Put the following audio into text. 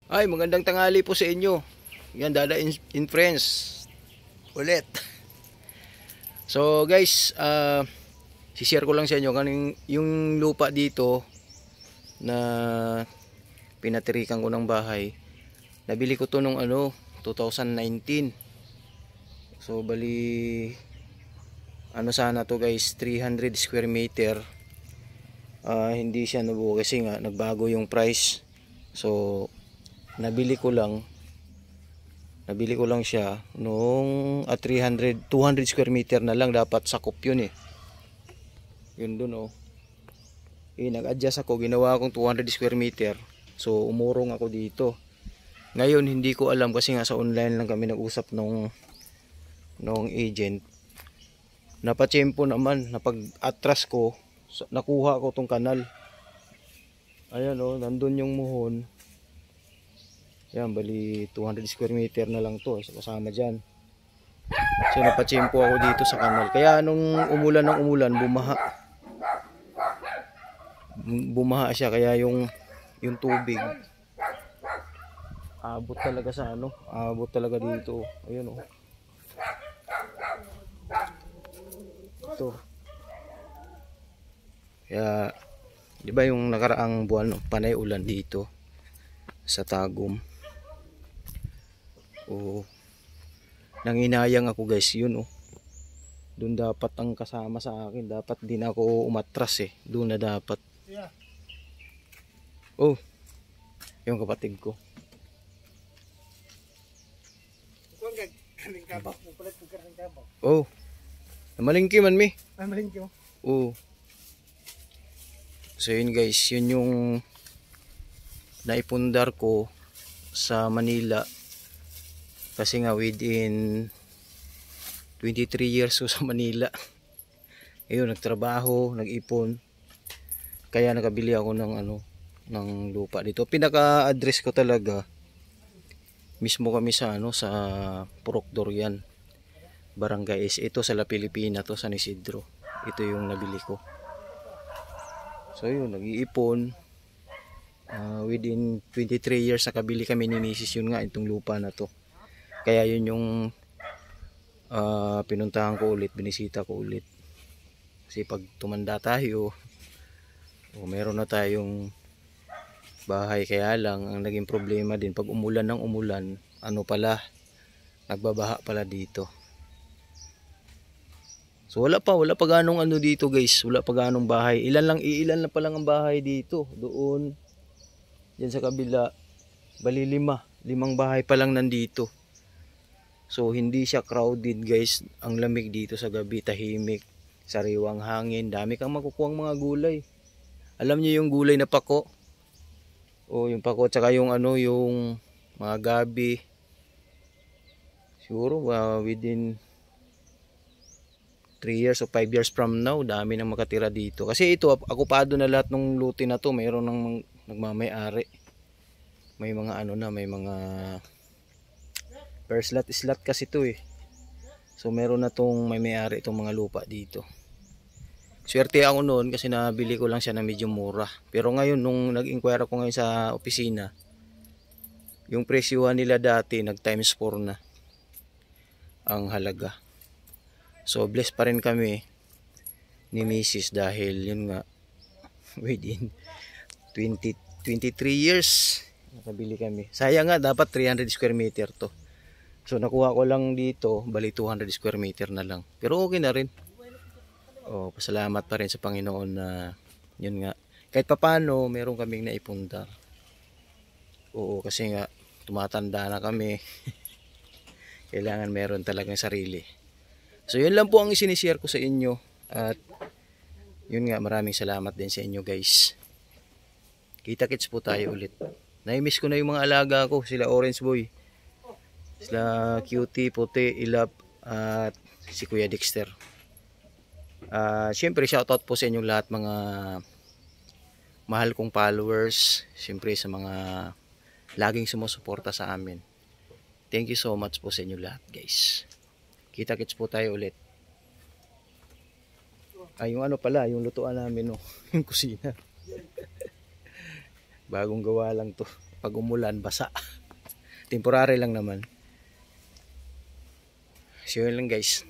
Ay, magandang tanghali po sa inyo. Yan, Dada in Friends ulit. So guys, si-share ko lang sa inyo kaning yung lupa dito na pinatirikan ko ng bahay. Nabili ko to nung 2019. So bali sana to guys, 300 square meter. Hindi siya nabuo kasi nga nagbago yung price. So nabili ko lang siya nung 200 square meter na lang, dapat sakop yun yun dun nag-adjust ako, ginawa akong 200 square meter, so umurong ako dito. Ngayon hindi ko alam kasi nga sa online lang kami nag-usap nung agent. Napatsyempo naman, napag-atras ko, nakuha ko tong kanal. Ayan nandun yung muhon. Yan, bali 200 square meter na lang to, so kasama dyan. So napatsyempo ako dito sa kanal. Kaya nung umulan bumaha siya, kaya yung tubig abot talaga sa abot talaga dito. Ayun ito. Kaya di ba yung nakaraang buwan panay ulan dito sa Tagum. Nanginayang ako guys, yun doon dapat ang kasama sa akin, dapat din ako umatras doon na dapat. Yung kapatid ko. Namalingki man mi. Namalingki mo. So yun guys, yun yung naipundar ko sa Manila. Kasi nga within 23 years ko sa Manila. Ayun, nagtrabaho, nag-ipon. Kaya nakabili ako ng lupa dito. Pinaka-address ko talaga mismo kami sa sa Purok Dorian, Barangay is ito sa La Pilipina to, San Isidro. Ito yung nabili ko. So yun, nag-iipon. Within 23 years nakabili kami ni Mrs. Yun nga, itong lupa na to. Kaya yun yung pinuntahan ko ulit, binisita ko ulit. Kasi pag tumanda tayo, meron na tayong bahay, kaya lang ang naging problema din pag umulan ng umulan, nagbabaha pala dito. So wala pa ganong dito guys, wala pa ganong bahay. Ilan na pa lang ang bahay dito. Doon, diyan sa kabila, bali limang bahay pa lang nandito. So hindi siya crowded guys. Ang lamig dito sa gabi, tahimik, sariwang hangin, dami kang makukuhang mga gulay. Alam niyo yung gulay na pako? Yung pako, tsaka yung yung mga gabi. Siguro within 3 years o 5 years from now, dami nang makatira dito. Kasi ito, akupado na lahat ng luti na to. Mayroon nang nagmamay-ari. May mga may mga per slot kasi to So meron na tong may-ari itong mga lupa dito. Swerte ako noon kasi nabili ko lang siya na medyo mura. Pero ngayon nung nag-inquire ako ngayon sa opisina, yung presyuhan nila dati nag times 4 na ang halaga. So blessed pa rin kami ni Mrs. dahil yun nga within 23 years nakabili kami. Sayang nga, dapat 300 square meter to. So nakuha ko lang dito, bali 200 square meter na lang. Pero okay na rin. Pasalamat pa rin sa Panginoon na yun nga, kahit papano meron kaming naipundar. Kasi nga tumatanda na kami. Kailangan meron talagang sarili. So yun lang po ang isinishare ko sa inyo. At yun nga, maraming salamat din sa inyo guys. Kita-kits po tayo ulit. Na-miss ko na yung mga alaga ko, sila Orange Boy, sila Cutie, Puti, Ilap, at si Kuya Dexter. Siyempre shoutout po sa inyong lahat mga mahal kong followers. Siyempre sa mga laging sumusuporta sa amin. Thank you so much po sa inyo lahat guys. Kita-kits po tayo ulit. Yung yung lutuan namin yung kusina. Bagong gawa lang to. pag umulan, basa. Temporary lang naman. So yun lang guys.